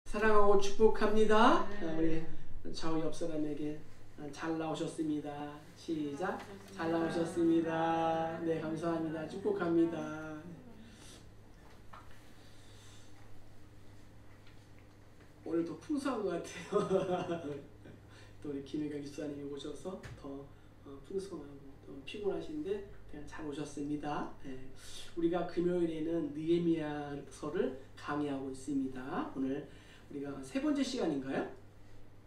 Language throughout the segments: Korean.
사랑하고 축복합니다. 우리 좌우 옆 사람에게 잘 나오셨습니다. 시작. 잘 나오셨습니다. 네, 감사합니다. 축복합니다. 오늘 더 풍성한 것 같아요. 또 우리 김혜경 집사님이 오셔서 더 풍성하고 또 피곤하신데 그냥 잘 오셨습니다. 네. 우리가 금요일에는 느헤미야서를 강의하고 있습니다. 오늘 우리가 세 번째 시간인가요?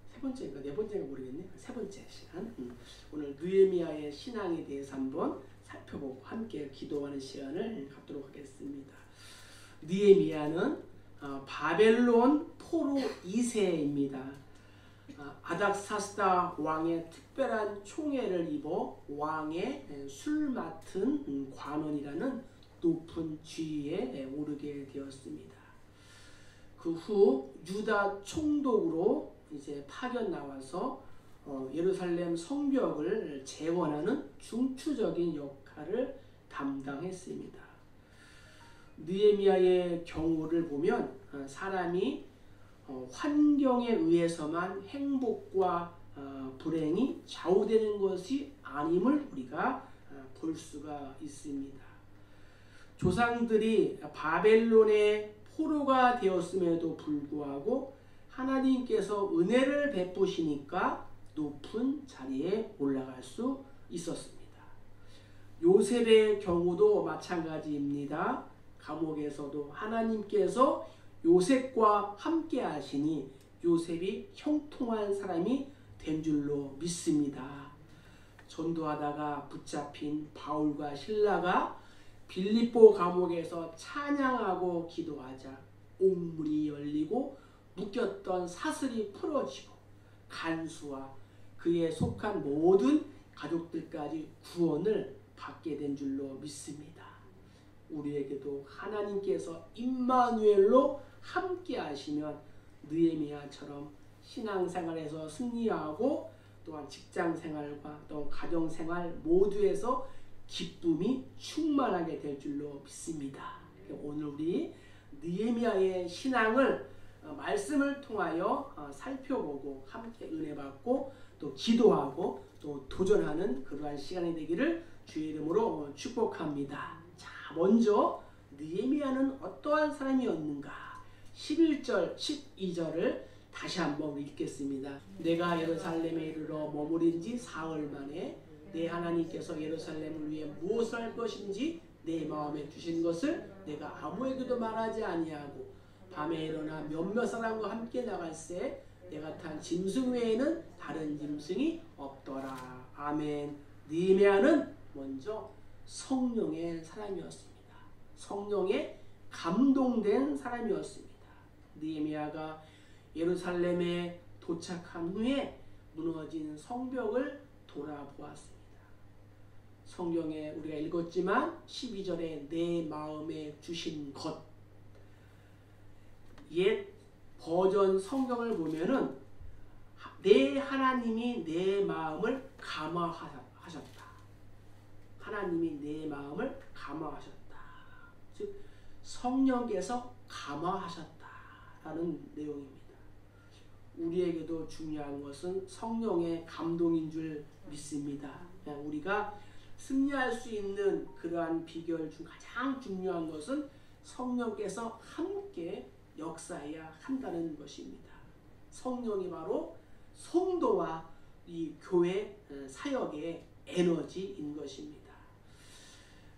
세 번째인가 네 번째인가 모르겠네. 세 번째 시간. 오늘 느헤미야의 신앙에 대해서 한번 살펴보고 함께 기도하는 시간을 갖도록 하겠습니다. 느헤미야는 바벨론 포로 2세입니다. 아닥사스다 왕의 특별한 총애를 입어 왕의 술 맡은 관원이라는 높은 지위에 오르게 되었습니다. 그 후 유다 총독으로 이제 파견 나와서 예루살렘 성벽을 재건하는 중추적인 역할을 담당했습니다. 느헤미야의 경우를 보면 사람이 환경에 의해서만 행복과 불행이 좌우되는 것이 아님을 우리가 볼 수가 있습니다. 조상들이 바벨론의 포로가 되었음에도 불구하고 하나님께서 은혜를 베푸시니까 높은 자리에 올라갈 수 있었습니다. 요셉의 경우도 마찬가지입니다. 감옥에서도 하나님께서 요셉과 함께 하시니 요셉이 형통한 사람이 된 줄로 믿습니다. 전도하다가 붙잡힌 바울과 실라가 빌립보 감옥에서 찬양하고 기도하자 옥문이 열리고 묶였던 사슬이 풀어지고 간수와 그에 속한 모든 가족들까지 구원을 받게 된 줄로 믿습니다. 우리에게도 하나님께서 임마누엘로 함께 하시면 느헤미야처럼 신앙생활에서 승리하고 또한 직장생활과 또 가정생활 모두에서 기쁨이 충만하게 될 줄로 믿습니다. 오늘 우리 느헤미야의 신앙을 말씀을 통하여 살펴보고 함께 은혜 받고 또 기도하고 또 도전하는 그러한 시간이 되기를 주의 이름으로 축복합니다. 자, 먼저 느헤미야는 어떠한 사람이었는가? 11절, 12절을 다시 한번 읽겠습니다. 내가 예루살렘에 이르러 머무린 지 사흘 만에 내 하나님께서 예루살렘을 위해 무엇을 할 것인지 내 마음에 주신 것을 내가 아무에게도 말하지 아니하고 밤에 일어나 몇몇 사람과 함께 나갈새 내가 탄 짐승 외에는 다른 짐승이 없더라. 아멘. 느헤미야는 먼저 성령의 사람이었습니다. 성령에 감동된 사람이었습니다. 느헤미야가 예루살렘에 도착한 후에 무너진 성벽을 돌아보았습니다. 성경에 우리가 읽었지만 12절에 내 마음에 주신 것, 옛 버전 성경을 보면은 내 하나님이 내 마음을 감화하셨다. 하나님이 내 마음을 감화하셨다. 즉 성령께서 감화하셨다라는 내용입니다. 우리에게도 중요한 것은 성령의 감동인 줄 믿습니다. 우리가 승리할 수 있는 그러한 비결 중 가장 중요한 것은 성령께서 함께 역사해야 한다는 것입니다. 성령이 바로 성도와 이 교회 사역의 에너지인 것입니다.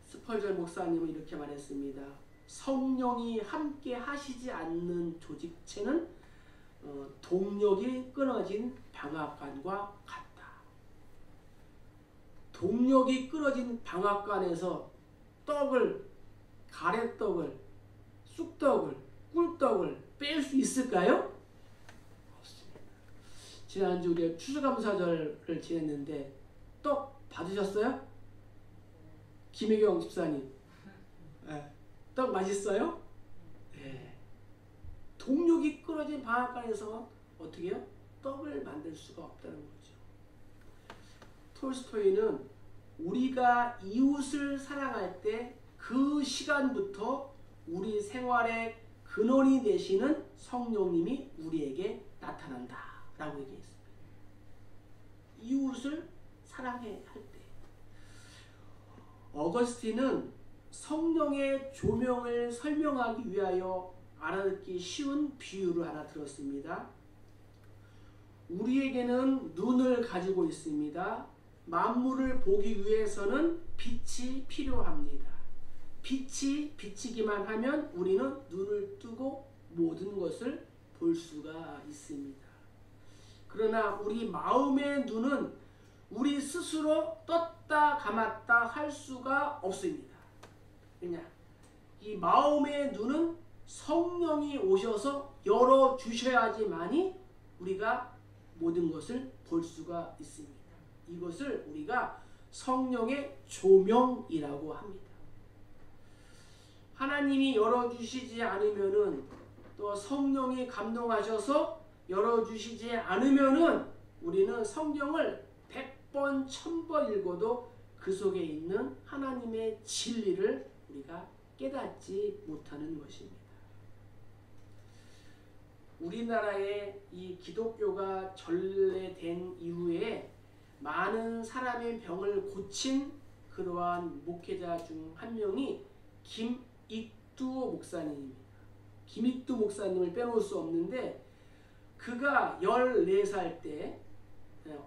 스펄전 목사님은 이렇게 말했습니다. 성령이 함께 하시지 않는 조직체는 동력이 끊어진 방앗간과 같다. 동력이 끊어진 방앗간에서 가래떡을, 쑥떡을, 꿀떡을 뺄 수 있을까요? 없습니다. 지난주 우리가 추수감사절을 지냈는데 떡 받으셨어요? 김혜경 집사님. 네. 떡 맛있어요? 네. 동력이 끊어진 방앗간에서 어떻게 해요? 떡을 만들 수가 없다는 거죠. 톨스토이는 우리가 이웃을 사랑할 때 그 시간부터 우리 생활의 근원이 되시는 성령님이 우리에게 나타난다 라고 얘기했습니다. 이웃을 사랑해야 할 때. 어거스틴은 성령의 조명을 설명하기 위하여 알아듣기 쉬운 비유를 하나 들었습니다. 우리에게는 눈을 가지고 있습니다. 만물을 보기 위해서는 빛이 필요합니다. 빛이 비치기만 하면 우리는 눈을 뜨고 모든 것을 볼 수가 있습니다. 그러나 우리 마음의 눈은 우리 스스로 떴다 감았다 할 수가 없습니다. 그냥 이 마음의 눈은 성령이 오셔서 열어주셔야지만이 우리가 모든 것을 볼 수가 있습니다. 이것을 우리가 성령의 조명이라고 합니다. 하나님이 열어주시지 않으면은, 또 성령이 감동하셔서 열어주시지 않으면은 우리는 성경을 100번 1000번 읽어도 그 속에 있는 하나님의 진리를 우리가 깨닫지 못하는 것입니다. 우리나라에 이 기독교가 전래된 이후에 많은 사람의 병을 고친 그러한 목회자 중 한 명이 김익두 목사님입니다. 김익두 목사님을 빼놓을 수 없는데, 그가 14살 때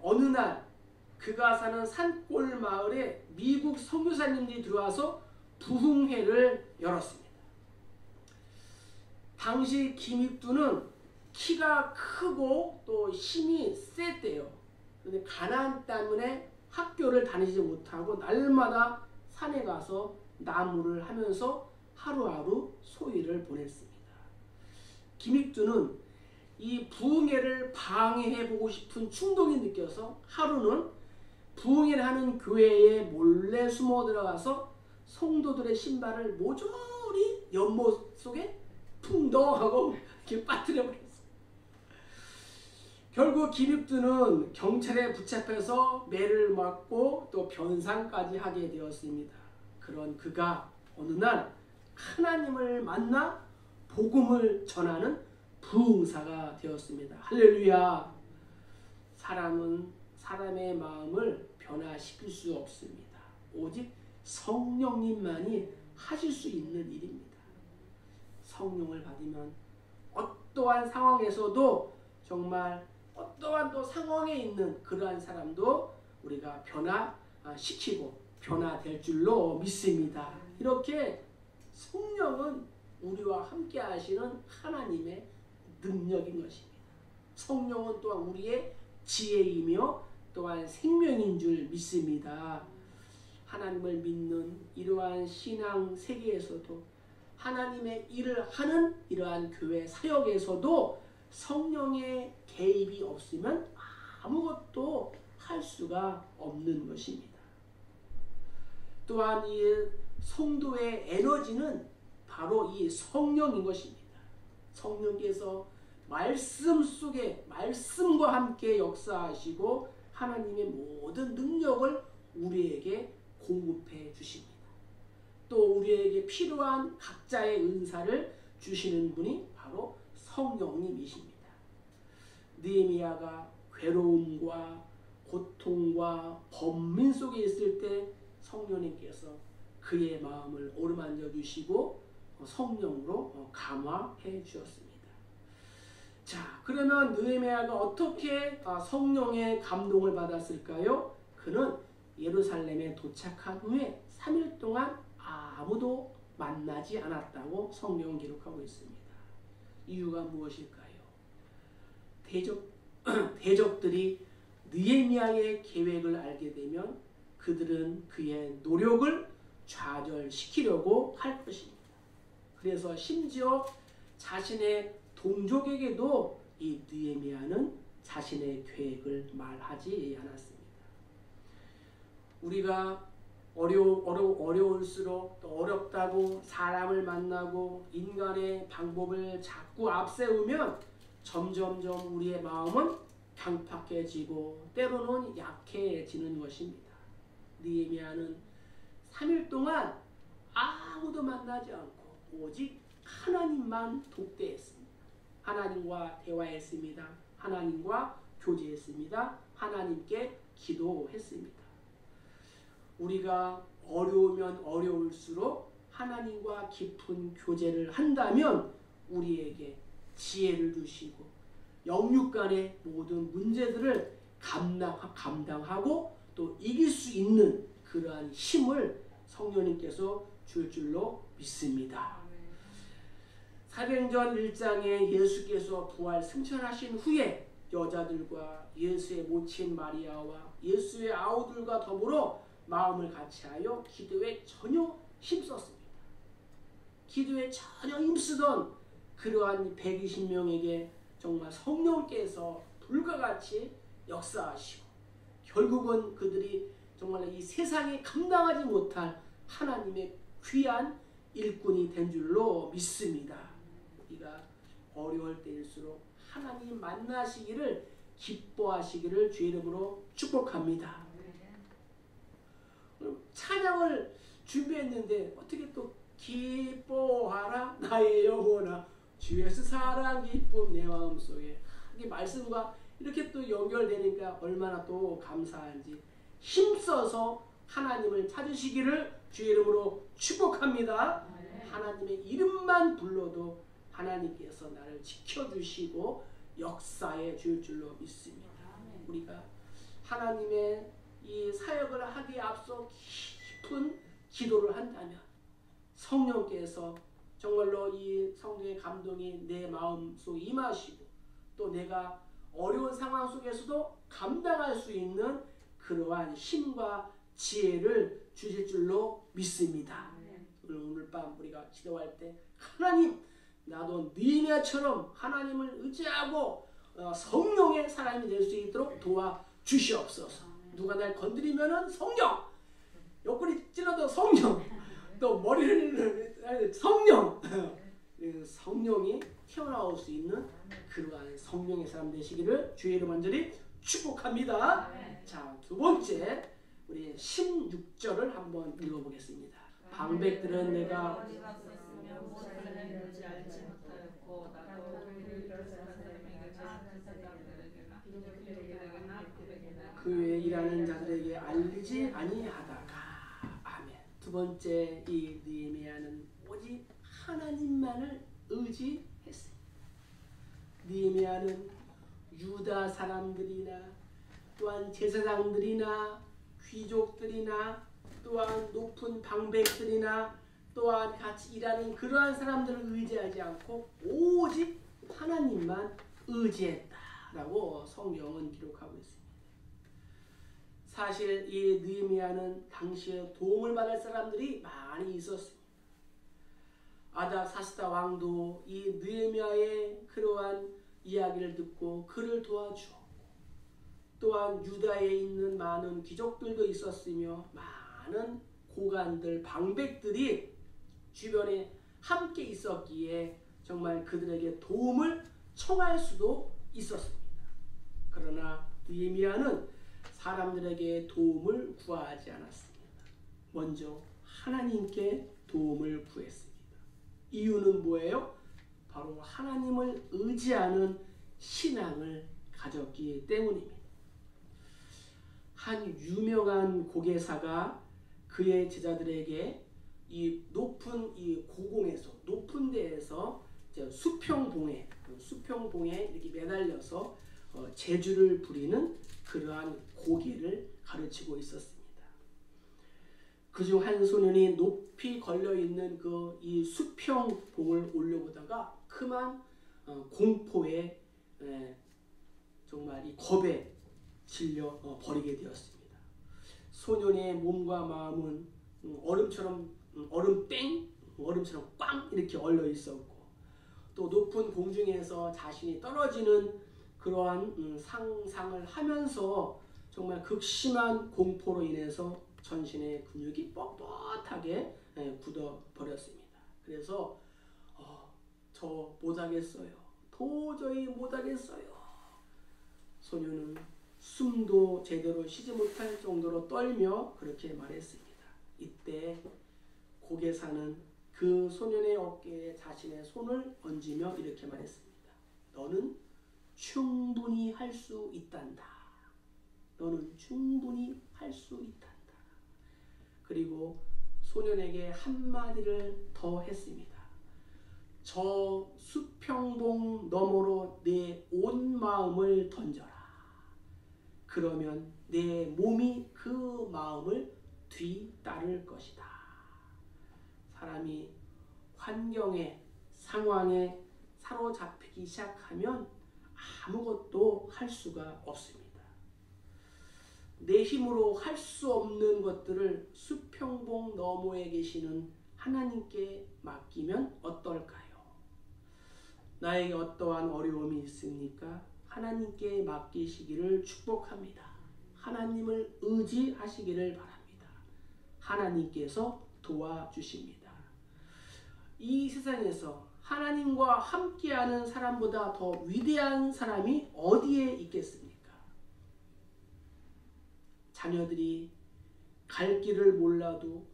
어느 날 그가 사는 산골 마을에 미국 선교사님들이 들어와서 부흥회를 열었습니다. 당시 김익두는 키가 크고 또 힘이 셌대요. 그런데 가난 때문에 학교를 다니지 못하고 날마다 산에 가서 나무를 하면서 하루하루 소일을 보냈습니다. 김익두는 이 부흥회를 방해해보고 싶은 충동이 느껴서 하루는 부흥회를 하는 교회에 몰래 숨어 들어가서 성도들의 신발을 모조리 연못 속에 풍덩하고 이렇게 빠뜨려 버렸어요. 결국 김익두는 경찰에 붙잡혀서 매를 맞고 또 변상까지 하게 되었습니다. 그런 그가 어느 날 하나님을 만나 복음을 전하는 부흥사가 되었습니다. 할렐루야. 사람은 사람의 마음을 변화시킬 수 없습니다. 오직 성령님만이 하실 수 있는 일입니다. 성령을 받으면 어떠한 상황에서도, 정말 어떠한 또 상황에 있는 그러한 사람도 우리가 변화시키고 변화될 줄로 믿습니다. 이렇게 성령은 우리와 함께 하시는 하나님의 능력인 것입니다. 성령은 또한 우리의 지혜이며 또한 생명인 줄 믿습니다. 하나님을 믿는 이러한 신앙 세계에서도, 하나님의 일을 하는 이러한 교회 사역에서도 성령의 개입이 없으면 아무것도 할 수가 없는 것입니다. 또한 이 성도의 에너지는 바로 이 성령인 것입니다. 성령께서 말씀 속에, 말씀과 함께 역사하시고 하나님의 모든 능력을 우리에게 공급해 주십니다. 또 우리에게 필요한 각자의 은사를 주시는 분이 바로 성령님이십니다. 느헤미야가 괴로움과 고통과 번민 속에 있을 때 성령님께서 그의 마음을 어루만져 주시고 성령으로 감화해 주셨습니다. 자, 그러면 느헤미야가 어떻게 성령의 감동을 받았을까요? 그는 예루살렘에 도착한 후에 3일 동안 아무도 만나지 않았다고 성경은 기록하고 있습니다. 이유가 무엇일까요? 대적들이 느헤미야의 계획을 알게 되면 그들은 그의 노력을 좌절시키려고 할 것입니다. 그래서 심지어 자신의 동족에게도 이 느헤미야는 자신의 계획을 말하지 않았습니다. 우리가 어려울수록 또 어렵다고 사람을 만나고 인간의 방법을 자꾸 앞세우면 점점점 우리의 마음은 강팍해지고 때로는 약해지는 것입니다. 느헤미야는 3일 동안 아무도 만나지 않고 오직 하나님만 독대했습니다. 하나님과 대화했습니다. 하나님과 교제했습니다. 하나님께 기도했습니다. 우리가 어려우면 어려울수록 하나님과 깊은 교제를 한다면 우리에게 지혜를 주시고 영육 간의 모든 문제들을 감당하고 또 이길 수 있는 그러한 힘을 성령님께서 줄 줄로 믿습니다. 사도행전 1장에 예수께서 부활 승천하신 후에 여자들과 예수의 모친 마리아와 예수의 아우들과 더불어 마음을 같이하여 기도에 전혀 힘썼습니다. 기도에 전혀 힘쓰던 그러한 120명에게 정말 성령께서 불과 같이 역사하시고 결국은 그들이 정말 이 세상에 감당하지 못할 하나님의 귀한 일꾼이 된 줄로 믿습니다. 우리가 어려울 때일수록 하나님 만나시기를 기뻐하시기를 주의 이름으로 축복합니다. 찬양을 준비했는데 어떻게 또 기뻐하라 나의 영혼아 주 예수 사랑 기쁨 내 마음속에 이 말씀과 이렇게 또 연결되니까 얼마나 또 감사한지 힘써서 하나님을 찾으시기를 주의 이름으로 축복합니다. 하나님의 이름만 불러도 하나님께서 나를 지켜주시고 역사해 줄 줄로 믿습니다. 우리가 하나님의 이 사역을 하기에 앞서 깊은 기도를 한다면 성령께서 정말로 이 성령의 감동이 내 마음속에 임하시고 또 내가 어려운 상황 속에서도 감당할 수 있는 그러한 힘과 지혜를 주실 줄로 믿습니다. 오늘 밤 우리가 기도할 때 하나님 나도 느헤미야처럼 하나님을 의지하고 성령의 사람이 될 수 있도록 도와주시옵소서. 누가 날 건드리면은 성령, 옆구리 찔러도 성령, 또 머리를 성령, 성령이 튀어나올 수 있는 그러한 성령의 사람 되시기를 주의 이름 완전히 축복합니다. 자, 두 번째 우리 16절을 한번 읽어보겠습니다. 방백들은 내가 그 외에 일하는 자들에게 알리지 아니하다가 아멘. 두 번째 이 느헤미야는 오직 하나님만을 의지했습니다. 느헤미야는 유다 사람들이나 또한 제사장들이나 귀족들이나 또한 높은 방백들이나 또한 같이 일하는 그러한 사람들을 의지하지 않고 오직 하나님만 의지했다라고 성경은 기록하고 있습니다. 사실 이 느헤미야는 당시에 도움을 받을 사람들이 많이 있었습니다. 아닥사스다 왕도 이 느헤미야의 그러한 이야기를 듣고 그를 도와주었고 또한 유다에 있는 많은 귀족들도 있었으며 많은 고관들, 방백들이 주변에 함께 있었기에 정말 그들에게 도움을 청할 수도 있었습니다. 그러나 느헤미야는 사람들에게 도움을 구하지 않았습니다. 먼저 하나님께 도움을 구했습니다. 이유는 뭐예요? 바로 하나님을 의지하는 신앙을 가졌기 때문입니다. 한 유명한 고개사가 그의 제자들에게 이 높은 이 고공에서 높은 데에서 수평봉에 이렇게 매달려서 제주를 부리는 그러한 고개를 가르치고 있었습니다. 그중 한 소년이 높이 걸려 있는 그 이 수평봉을 올려보다가 그만 공포에 정말 이 겁에 질려 버리게 되었습니다. 소년의 몸과 마음은 얼음처럼 얼음처럼 꽝 이렇게 얼려 있었고 또 높은 공중에서 자신이 떨어지는 그러한 상상을 하면서 정말 극심한 공포로 인해서 전신의 근육이 뻣뻣하게 굳어버렸습니다. 그래서 저 못하겠어요. 도저히 못하겠어요. 소녀는 숨도 제대로 쉬지 못할 정도로 떨며 그렇게 말했습니다. 이때 고개사는 그 소년의 어깨에 자신의 손을 얹으며 이렇게 말했습니다. 너는 충분히 할 수 있단다. 너는 충분히 할 수 있단다. 그리고 소년에게 한마디를 더 했습니다. 저 수평봉 너머로 내 온 마음을 던져라. 그러면 내 몸이 그 마음을 뒤따를 것이다. 사람이 환경에, 상황에 사로잡히기 시작하면 아무것도 할 수가 없습니다. 내 힘으로 할 수 없는 것들을 수평봉 너머에 계시는 하나님께 맡기면 어떨까요? 나에게 어떠한 어려움이 있습니까? 하나님께 맡기시기를 축복합니다. 하나님을 의지하시기를 바랍니다. 하나님께서 도와주십니다. 이 세상에서 하나님과 함께하는 사람보다 더 위대한 사람이 어디에 있겠습니까? 자녀들이 갈 길을 몰라도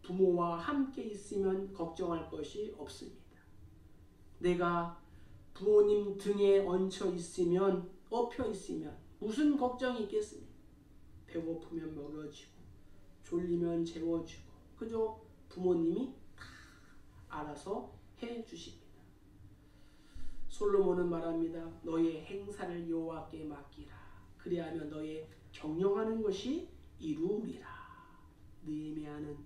부모와 함께 있으면 걱정할 것이 없습니다. 내가 부모님 등에 얹혀 있으면, 엎혀 있으면 무슨 걱정이 있겠습니까? 배고프면 먹여주고 졸리면 재워주고 그저 부모님이 다 알아서 해주십니다. 솔로몬은 말합니다. 너의 행사를 여호와께 맡기라. 그리하면 너의 경영하는 것이 이루리라. 느헤미야는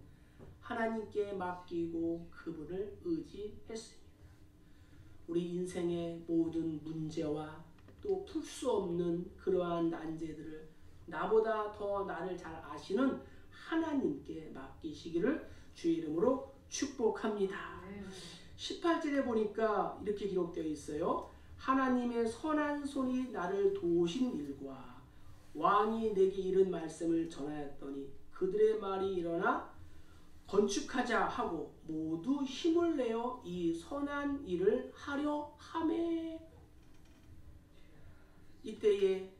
하나님께 맡기고 그분을 의지했습니다. 우리 인생의 모든 문제와 또 풀 수 없는 그러한 난제들을 나보다 더 나를 잘 아시는 하나님께 맡기시기를 주의 이름으로 축복합니다. 18절에 보니까 이렇게 기록되어 있어요. 하나님의 선한 손이 나를 도우신 일과 왕이 내게 이른 말씀을 전하였더니 그들의 말이 일어나 건축하자 하고 모두 힘을 내어 이 선한 일을 하려 하매. 이때에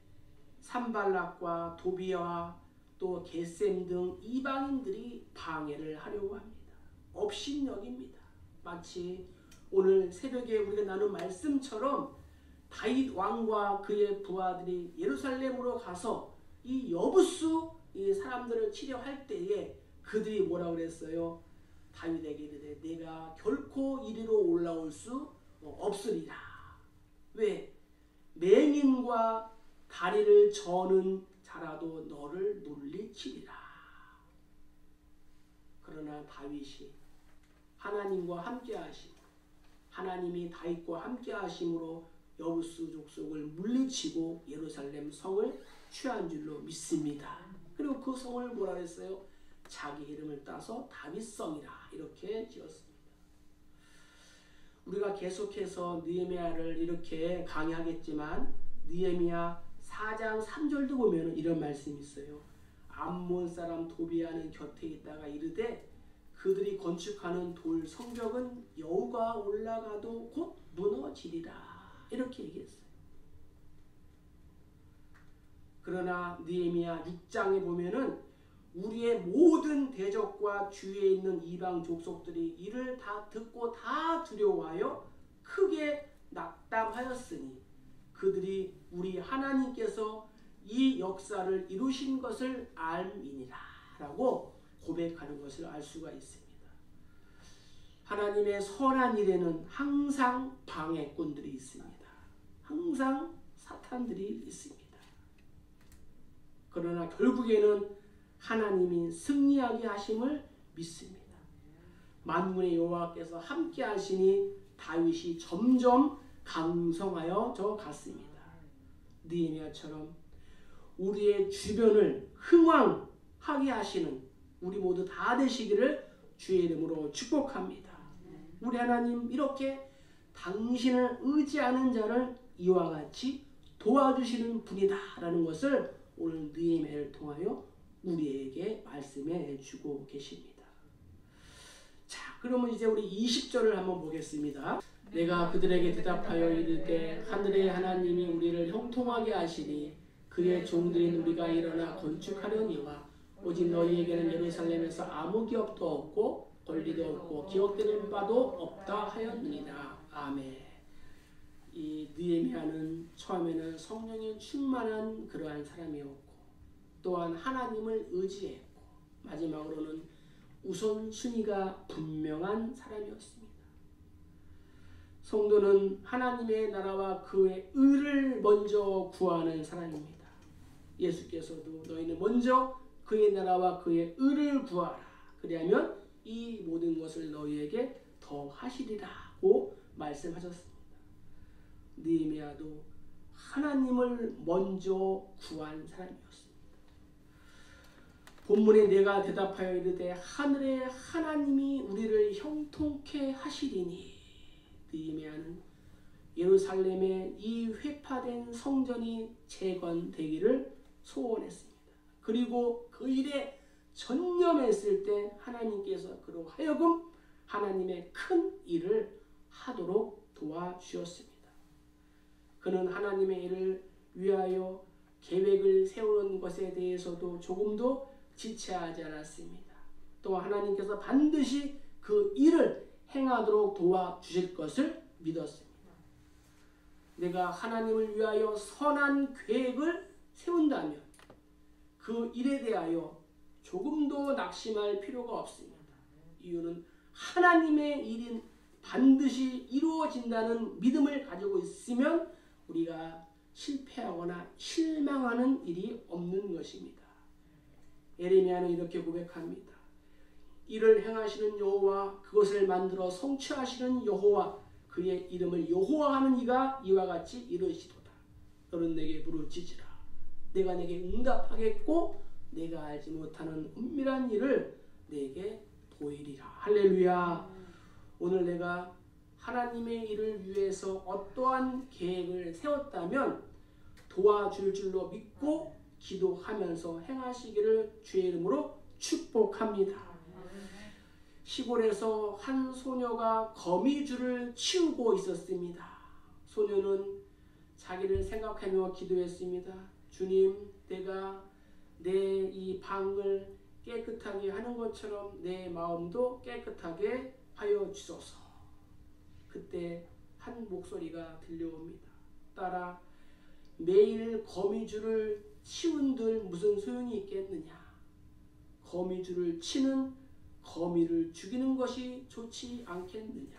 산발락과 도비아와 또 게셈 등 이방인들이 방해를 하려고 합니다. 업신여깁니다. 마치 오늘 새벽에 우리가 나눈 말씀처럼 다윗 왕과 그의 부하들이 예루살렘으로 가서 이 여부수 이 사람들을 치려할 때에 그들이 뭐라고 그랬어요? 다윗에게 이르되 내가 결코 이리로 올라올 수 없으리라. 왜? 맹인과 다리를 저는 자라도 너를 물리치리라. 그러나 다윗이 하나님과 함께 하심으로, 하나님이 다윗과 함께 하심으로 여부수 족속을 물리치고 예루살렘 성을 취한 줄로 믿습니다. 그리고 그 성을 뭐라 그랬어요? 자기 이름을 따서 다윗성이라 이렇게 지었습니다. 우리가 계속해서 느헤미야를 이렇게 강의하겠지만 느헤미야 4장 3절도 보면 이런 말씀이 있어요. 암몬 사람 도비아는 곁에 있다가 이르되 그들이 건축하는 돌 성벽은 여우가 올라가도 곧 무너지리라 이렇게 얘기했어요. 그러나 느헤미야 6장에 보면은 우리의 모든 대적과 주위에 있는 이방 족속들이 이를 다 듣고 다 두려워하여 크게 낙담하였으니 그들이 우리 하나님께서 이 역사를 이루신 것을 알미니라 라고 고백하는 것을 알 수가 있습니다. 하나님의 선한 일에는 항상 방해꾼들이 있습니다. 항상 사탄들이 있습니다. 그러나 결국에는 하나님이 승리하게 하심을 믿습니다. 만군의 여호와께서 함께 하시니 다윗이 점점 강성하여 저 갔습니다. 느헤미야처럼 우리의 주변을 흥왕하게 하시는 우리 모두 다 되시기를 주의 이름으로 축복합니다. 우리 하나님 이렇게 당신을 의지하는 자를 이와 같이 도와주시는 분이다 라는 것을 오늘 느헤미야를 통하여 우리에게 말씀해 주고 계십니다. 자, 그러면 이제 우리 20절을 한번 보겠습니다. 내가 그들에게 대답하여 이르되 하늘의 하나님이 우리를 형통하게 하시니 그의 종들인 우리가 일어나 건축하려니와 오직 너희에게는 예루살렘에서 아무 기업도 없고 권리도 없고 기억되는 바도 없다 하였느니라. 아멘. 이 느헤미야는 처음에는 성령이 충만한 그러한 사람이었고 또한 하나님을 의지했고 마지막으로는 우선순위가 분명한 사람이었습니다. 성도는 하나님의 나라와 그의 의를 먼저 구하는 사람입니다. 예수께서도 너희는 먼저 그의 나라와 그의 의를 구하라. 그리하면 이 모든 것을 너희에게 더하시리라고 말씀하셨습니다. 느헤미야도 하나님을 먼저 구한 사람이었습니다. 본문에 내가 대답하여 이르되 하늘의 하나님이 우리를 형통케 하시리니. 느헤미야는 예루살렘의 이 회파된 성전이 재건되기를 소원했습니다. 그리고 그 일에 전념했을 때 하나님께서 그로 하여금 하나님의 큰 일을 하도록 도와주셨습니다. 그는 하나님의 일을 위하여 계획을 세우는 것에 대해서도 조금도 지체하지 않았습니다. 또 하나님께서 반드시 그 일을 행하도록 도와주실 것을 믿었습니다. 내가 하나님을 위하여 선한 계획을 세운다면 그 일에 대하여 조금도 낙심할 필요가 없습니다. 이유는 하나님의 일인 반드시 이루어진다는 믿음을 가지고 있으면 우리가 실패하거나 실망하는 일이 없는 것입니다. 예레미야는 이렇게 고백합니다. 이를 행하시는 여호와 그것을 만들어 성취하시는 여호와 그의 이름을 여호와하는 이가 이와 같이 이르시도다. 너는 내게 부르짖으라. 내가 내게 응답하겠고 내가 알지 못하는 은밀한 일을 내게 보이리라. 할렐루야. 오늘 내가 하나님의 일을 위해서 어떠한 계획을 세웠다면 도와줄 줄로 믿고 기도하면서 행하시기를 주의 이름으로 축복합니다. 시골에서 한 소녀가 거미줄을 치우고 있었습니다. 소녀는 자기를 생각하며 기도했습니다. 주님, 내가 내 이 방을 깨끗하게 하는 것처럼 내 마음도 깨끗하게 하여 주소서. 그때 한 목소리가 들려옵니다. 딸아, 매일 거미줄을 치운들 무슨 소용이 있겠느냐. 거미줄을 치는 거미를 죽이는 것이 좋지 않겠느냐.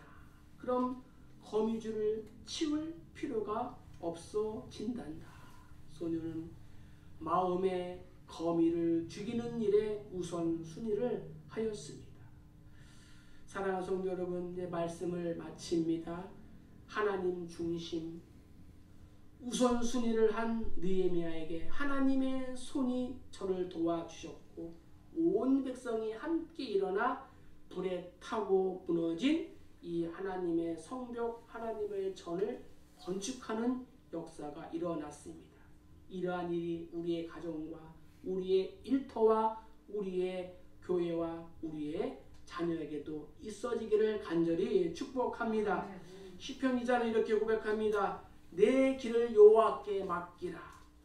그럼 거미줄을 치울 필요가 없어진단다. 소녀는 마음의 거미를 죽이는 일에 우선순위를 하였습니다. 사랑하는 성도 여러분, 내 말씀을 마칩니다. 하나님 중심 우선순위를 한 느헤미야에게 하나님의 손이 저를 도와주셨고 온 백성이 함께 일어나 불에 타고 무너진 이 하나님의 성벽, 하나님의 전을 건축하는 역사가 일어났습니다. 이러한 일이 우리의 가정과 우리의 일터와 우리의 교회와 우리의 자녀에게도 있어지기를 간절히 축복합니다. 시편 기자는 이렇게 고백합니다. 내 길을 여호와께 맡기라.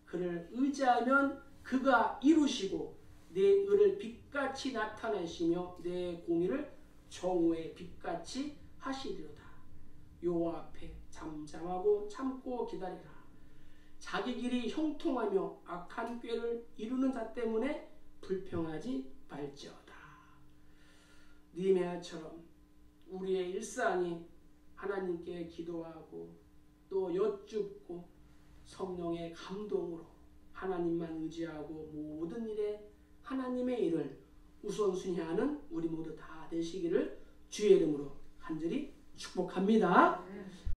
그를 의지하면 그가 이루시고 내 의를 빛같이 나타내시며 내 공의를 정오의 빛같이 하시리로다. 여호와 앞에 잠잠하고 참고 기다리라. 자기 길이 형통하며 악한 꾀를 이루는 자 때문에 불평하지 말지어다. 느헤미야처럼 우리의 일상이 하나님께 기도하고 또 여쭙고 성령의 감동으로 하나님만 의지하고 모든 일에 하나님의 일을 우선순위하는 우리 모두 다 되시기를 주의 이름으로 간절히 축복합니다.